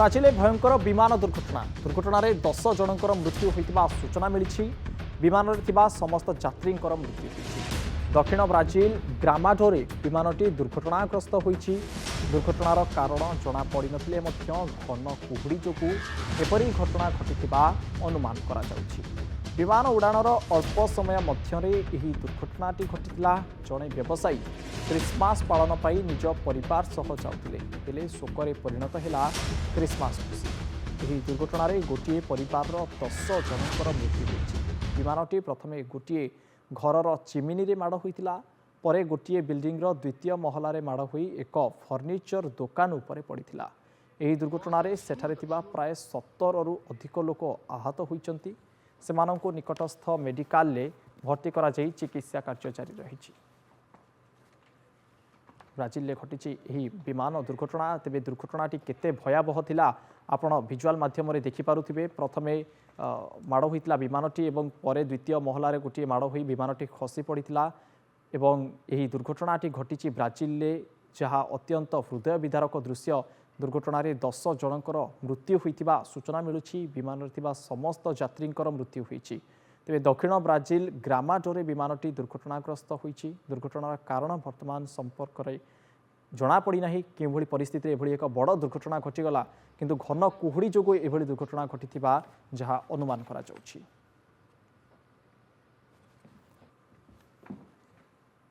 Brazil भयंकर विमान दुर्घटना 10 जनकर मृत्यु होता सूचना मिली। विमान समस्त यात्री मृत्यु दक्षिण ब्राजिल ग्रामाडोरे विमानटी दुर्घटनाग्रस्त होती। दुर्घटनार कारण जमापड़ नथिले घन कुहुड़ी जो एपरी घटना घटी अनुमान करा जाउछि। विमान उड़ाणर अल्प समय मध्यरे एही दुर्घटनाटी घटिला। जड़े व्यवसायी क्रिसमास पालन पाई निज परिवार सह जाउथिले, हेले शोकरे परिणत हैला क्रिसमास खुशी। एही दुर्घटना गोटे परिवार 10 जनकर मृत्यु होइछि। विमानटी प्रथमे गोटे घरर चिमिनी रे माड़ होइतिला, परे गोटे बिल्डिंगर द्वितीय महलारे माड़ होई एक फर्निचर दुकान उपरे पड़िथिला। एही दुर्घटना सेठारे थिबा प्राय 70 रु अधिक लोक आहत होइचंती। सेमानंको निकटस्थ मेडिकल ले भर्ती करा जाई चिकित्सा कार्य जारी रहिछि। ब्राजिल ले घटिछि एही विमान दुर्घटना। तेबे दुर्घटनाटी केते भयावह थिला आपण विजुअल माध्यम रे देखि पारुथिबे। प्रथमे माड़ होइतिला विमानटी एवं परे द्वितीय महलारे गोटे माड़ होई विमानटी खसी पड़िथिला एवं एही दुर्घटनाटी घटिछि ब्राजिल ले, जहाँ अत्यंत हृदय विदारक दृश्य। दुर्घटना 10 जनकर मृत्यु होइतिबा सूचना मिलुछि। विमान रे समस्त यात्रींकर मृत्यु होइछि। तेबे दक्षिण ब्राजिल ग्रामाडोरे विमानटी दुर्घटनाग्रस्त होइछि। दुर्घटनार कारण वर्तमान संपर्क रे जना पड़ी नाही। केभଳି परिस्थिति एभଳି एक बड़ दुर्घटना घटिगला, किंतु घन कुहुड़ी जोगु एभଳି दुर्घटना घटिथिबा जहाँ अनुमान करा जाउछि।